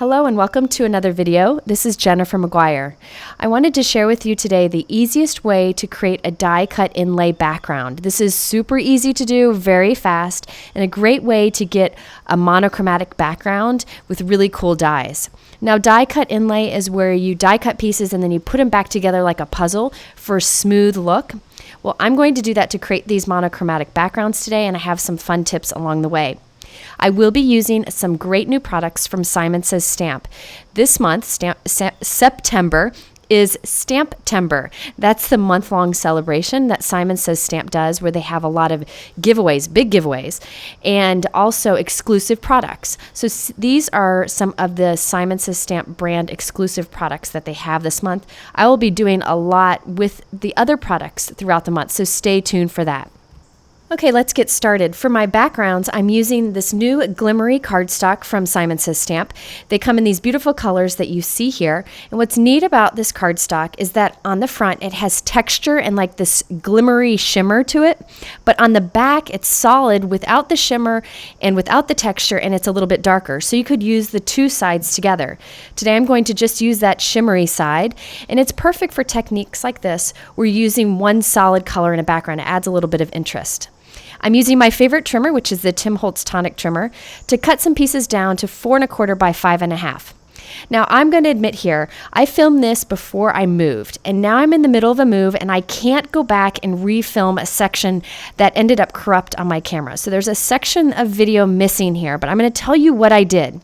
Hello and welcome to another video. This is Jennifer McGuire. I wanted to share with you today the easiest way to create a die cut inlay background. This is super easy to do, very fast, and a great way to get a monochromatic background with really cool dies. Now, die cut inlay is where you die cut pieces and then you put them back together like a puzzle for a smooth look. Well, I'm going to do that to create these monochromatic backgrounds today, and I have some fun tips along the way. I will be using some great new products from Simon Says Stamp. This month, September, is Stamp-tember. That's the month-long celebration that Simon Says Stamp does, where they have a lot of giveaways, big giveaways, and also exclusive products. So these are some of the Simon Says Stamp brand exclusive products that they have this month. I will be doing a lot with the other products throughout the month, so stay tuned for that. Okay, let's get started. For my backgrounds, I'm using this new glimmery cardstock from Simon Says Stamp. They come in these beautiful colors that you see here. And what's neat about this cardstock is that on the front, it has texture and like this glimmery shimmer to it. But on the back, it's solid without the shimmer and without the texture, and it's a little bit darker. So you could use the two sides together. Today, I'm going to just use that shimmery side, and it's perfect for techniques like this. We're using one solid color in a background. It adds a little bit of interest. I'm using my favorite trimmer, which is the Tim Holtz Tonic Trimmer, to cut some pieces down to 4 1/4 by 5 1/2. Now, I'm going to admit here, I filmed this before I moved, and now I'm in the middle of a move, and I can't go back and refilm a section that ended up corrupt on my camera. So there's a section of video missing here, but I'm going to tell you what I did.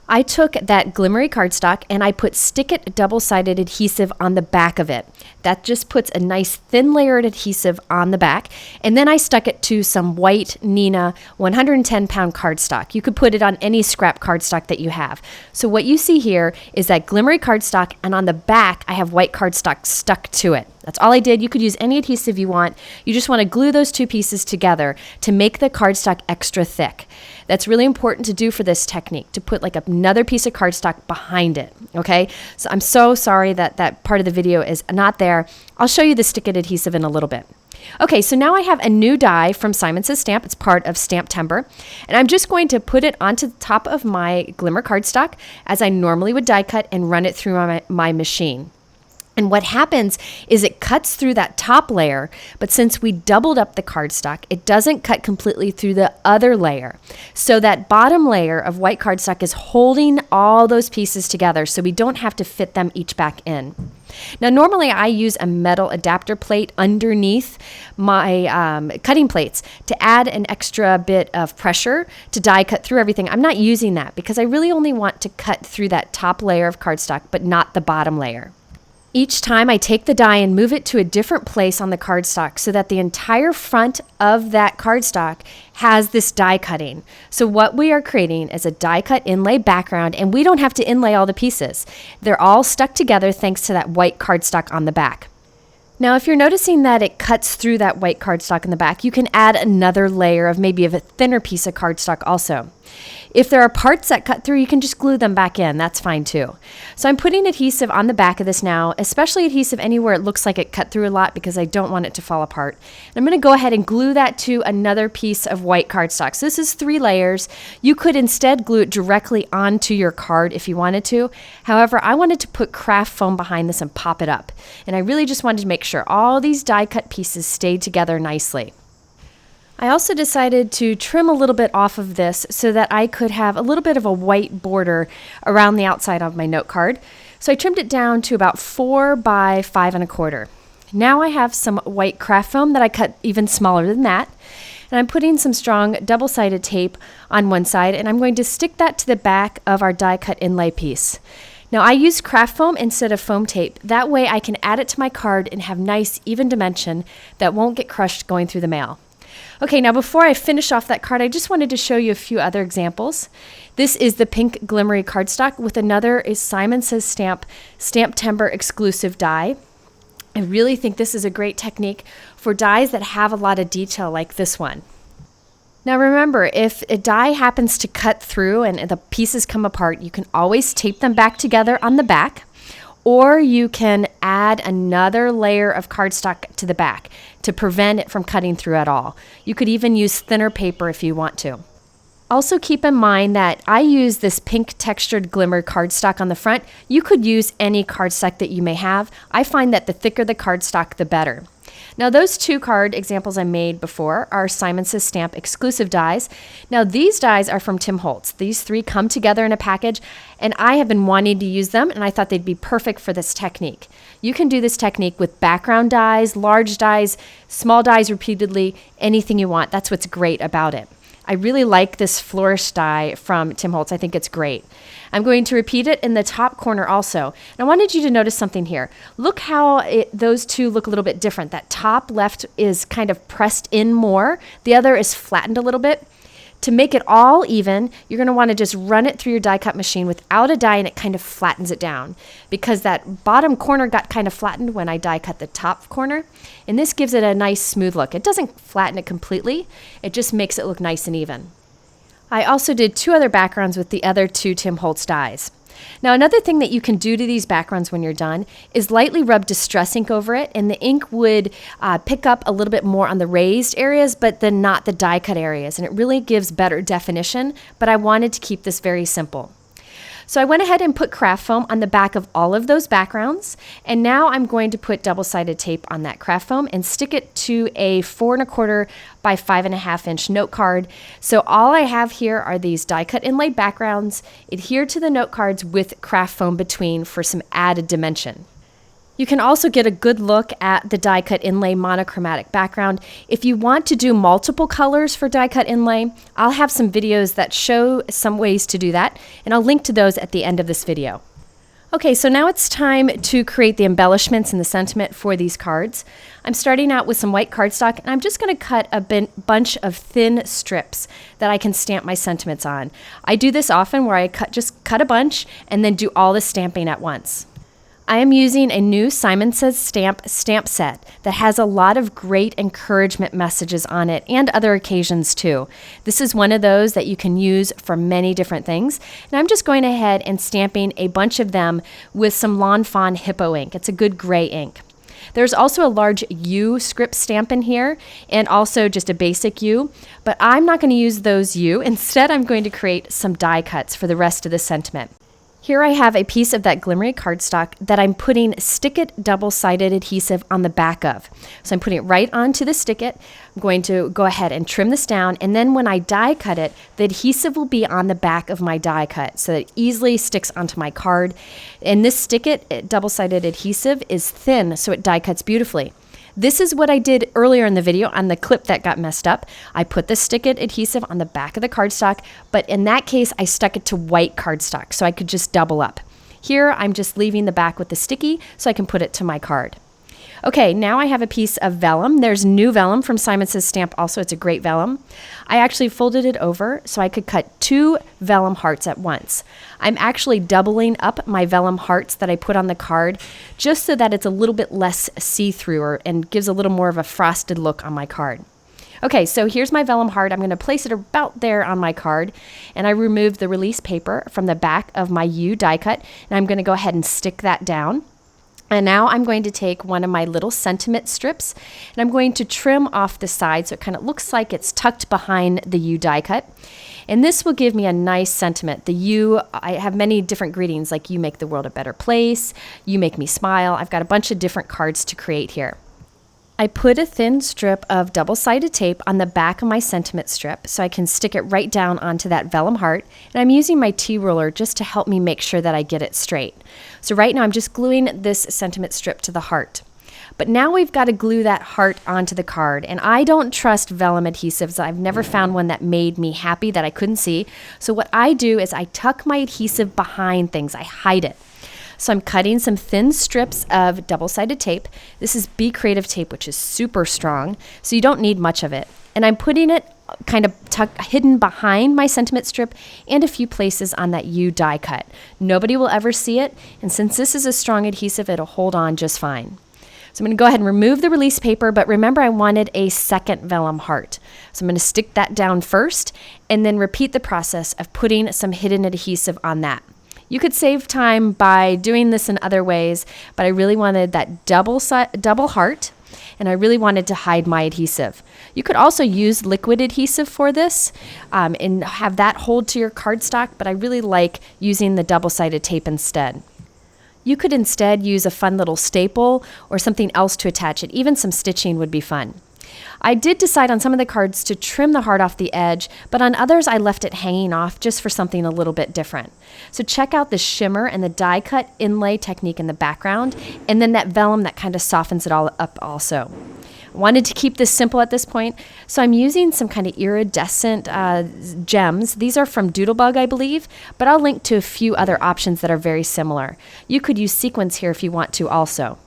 I took that glimmery cardstock and I put Stick It double-sided adhesive on the back of it. That just puts a nice thin layered adhesive on the back. And then I stuck it to some white Neenah 110-pound cardstock. You could put it on any scrap cardstock that you have. So what you see here is that glimmery cardstock, and on the back I have white cardstock stuck to it. That's all I did. You could use any adhesive you want. You just want to glue those two pieces together to make the cardstock extra thick. That's really important to do for this technique, to put like another piece of cardstock behind it, okay? So I'm so sorry that that part of the video is not there. I'll show you the Stick It adhesive in a little bit. Okay, so now I have a new die from Simon Says Stamp. It's part of Stamp-tember, and I'm just going to put it onto the top of my glimmer cardstock as I normally would die cut and run it through my machine. And what happens is it cuts through that top layer, but since we doubled up the cardstock, it doesn't cut completely through the other layer. So that bottom layer of white cardstock is holding all those pieces together, so we don't have to fit them each back in. Now, normally I use a metal adapter plate underneath my cutting plates to add an extra bit of pressure to die cut through everything. I'm not using that because I really only want to cut through that top layer of cardstock, but not the bottom layer. Each time I take the die and move it to a different place on the cardstock so that the entire front of that cardstock has this die cutting. So what we are creating is a die cut inlay background, and we don't have to inlay all the pieces. They're all stuck together thanks to that white cardstock on the back. Now, if you're noticing that it cuts through that white cardstock in the back, you can add another layer of maybe of a thinner piece of cardstock also. If there are parts that cut through, you can just glue them back in. That's fine too. So I'm putting adhesive on the back of this now, especially adhesive anywhere it looks like it cut through a lot because I don't want it to fall apart. And I'm going to go ahead and glue that to another piece of white cardstock. So this is 3 layers. You could instead glue it directly onto your card if you wanted to. However, I wanted to put craft foam behind this and pop it up. And I really just wanted to make sure all these die cut pieces stayed together nicely. I also decided to trim a little bit off of this so that I could have a little bit of a white border around the outside of my note card. So I trimmed it down to about 4 by 5 1/4. Now I have some white craft foam that I cut even smaller than that. And I'm putting some strong double-sided tape on one side, and I'm going to stick that to the back of our die cut inlay piece. Now I use craft foam instead of foam tape. That way I can add it to my card and have nice even dimension that won't get crushed going through the mail. Okay, now before I finish off that card, I just wanted to show you a few other examples. This is the pink glimmery cardstock with another is Simon Says Stamp Stamp-tember exclusive die. I really think this is a great technique for dies that have a lot of detail like this one. Now remember, if a die happens to cut through and the pieces come apart, you can always tape them back together on the back, or you can add another layer of cardstock to the back to prevent it from cutting through at all. You could even use thinner paper if you want to. Also keep in mind that I use this pink textured glimmer cardstock on the front. You could use any cardstock that you may have. I find that the thicker the cardstock, the better. Now those two card examples I made before are Simon Says Stamp exclusive dies. Now these dies are from Tim Holtz. These three come together in a package, and I have been wanting to use them, and I thought they'd be perfect for this technique. You can do this technique with background dies, large dies, small dies repeatedly, anything you want. That's what's great about it. I really like this flourish die from Tim Holtz. I think it's great. I'm going to repeat it in the top corner also. And I wanted you to notice something here. Look how those two look a little bit different. That top left is kind of pressed in more. The other is flattened a little bit. To make it all even, you're going to want to just run it through your die cut machine without a die, and it kind of flattens it down because that bottom corner got kind of flattened when I die cut the top corner. And this gives it a nice smooth look. It doesn't flatten it completely. It just makes it look nice and even. I also did two other backgrounds with the other two Tim Holtz dies. Now another thing that you can do to these backgrounds when you're done is lightly rub Distress ink over it, and the ink would pick up a little bit more on the raised areas, but then not the die cut areas, and it really gives better definition, but I wanted to keep this very simple. So I went ahead and put craft foam on the back of all of those backgrounds, and now I'm going to put double-sided tape on that craft foam and stick it to a 4 1/4 by 5 1/2 inch note card. So all I have here are these die-cut inlaid backgrounds adhered to the note cards with craft foam between for some added dimension. You can also get a good look at the die-cut inlay monochromatic background. If you want to do multiple colors for die-cut inlay, I'll have some videos that show some ways to do that, and I'll link to those at the end of this video. Okay, so now it's time to create the embellishments and the sentiment for these cards. I'm starting out with some white cardstock, and I'm just going to cut a bunch of thin strips that I can stamp my sentiments on. I do this often where I just cut a bunch and then do all the stamping at once. I am using a new Simon Says Stamp set that has a lot of great encouragement messages on it and other occasions too. This is one of those that you can use for many different things. And I'm just going ahead and stamping a bunch of them with some Lawn Fawn Hippo ink. It's a good gray ink. There's also a large U script stamp in here and also just a basic U, but I'm not going to use those U. Instead, I'm going to create some die cuts for the rest of the sentiment. Here I have a piece of that glimmery cardstock that I'm putting Stick It double-sided adhesive on the back of. So I'm putting it right onto the Stick It. I'm going to go ahead and trim this down, and then when I die cut it, the adhesive will be on the back of my die cut so that it easily sticks onto my card. And this Stick It double-sided adhesive is thin, so it die cuts beautifully. This is what I did earlier in the video on the clip that got messed up. I put the Stick It adhesive on the back of the cardstock, but in that case, I stuck it to white cardstock so I could just double up. Here, I'm just leaving the back with the sticky so I can put it to my card. Okay, now I have a piece of vellum. There's new vellum from Simon Says Stamp also. It's a great vellum. I actually folded it over so I could cut 2 vellum hearts at once. I'm actually doubling up my vellum hearts that I put on the card just so that it's a little bit less see-through and gives a little more of a frosted look on my card. Okay, so here's my vellum heart. I'm going to place it about there on my card, and I removed the release paper from the back of my U die cut, and I'm going to go ahead and stick that down. And now I'm going to take one of my little sentiment strips, and I'm going to trim off the side so it kind of looks like it's tucked behind the U die cut. And this will give me a nice sentiment. The U, I have many different greetings, like you make the world a better place, you make me smile. I've got a bunch of different cards to create here. I put a thin strip of double-sided tape on the back of my sentiment strip so I can stick it right down onto that vellum heart, and I'm using my T-ruler just to help me make sure that I get it straight. So right now I'm just gluing this sentiment strip to the heart. But now we've got to glue that heart onto the card, and I don't trust vellum adhesives. I've never found one that made me happy that I couldn't see. So what I do is I tuck my adhesive behind things. I hide it. So I'm cutting some thin strips of double-sided tape. This is Be Creative tape, which is super strong, so you don't need much of it. And I'm putting it kind of hidden behind my sentiment strip and a few places on that U die cut. Nobody will ever see it, and since this is a strong adhesive, it'll hold on just fine. So I'm going to go ahead and remove the release paper, but remember I wanted a second vellum heart. So I'm going to stick that down first and then repeat the process of putting some hidden adhesive on that. You could save time by doing this in other ways, but I really wanted that double heart. and I really wanted to hide my adhesive. You could also use liquid adhesive for this and have that hold to your cardstock, but I really like using the double-sided tape instead. You could instead use a fun little staple or something else to attach it. Even some stitching would be fun. I did decide on some of the cards to trim the heart off the edge, but on others I left it hanging off just for something a little bit different. So check out the shimmer and the die cut inlay technique in the background, and then that vellum that kind of softens it all up also. Wanted to keep this simple at this point, so I'm using some kind of iridescent gems. These are from Doodlebug, I believe, but I'll link to a few other options that are very similar. You could use sequins here if you want to also.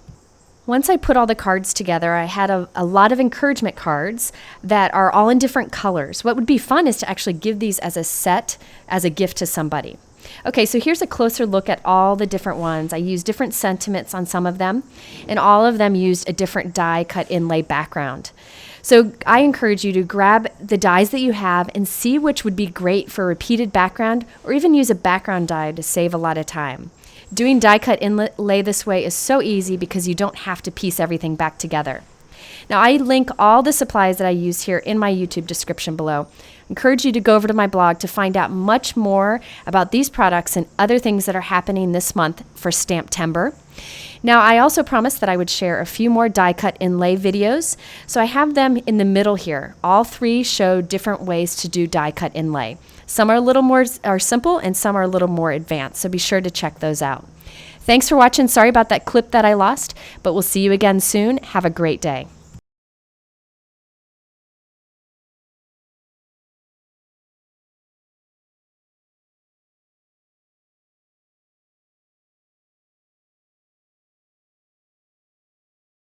Once I put all the cards together, I had a lot of encouragement cards that are all in different colors. What would be fun is to actually give these as a set, as a gift to somebody. Okay, so here's a closer look at all the different ones. I used different sentiments on some of them, and all of them used a different die cut inlay background. So I encourage you to grab the dies that you have and see which would be great for a repeated background, or even use a background die to save a lot of time. Doing die cut inlay this way is so easy because you don't have to piece everything back together. Now I link all the supplies that I use here in my YouTube description below. I encourage you to go over to my blog to find out much more about these products and other things that are happening this month for Stamptember. Now I also promised that I would share a few more die cut inlay videos, so I have them in the middle here. All three show different ways to do die cut inlay. Some are a little more simple and some are a little more advanced, so be sure to check those out. Thanks for watching. Sorry about that clip that I lost, but we'll see you again soon. Have a great day.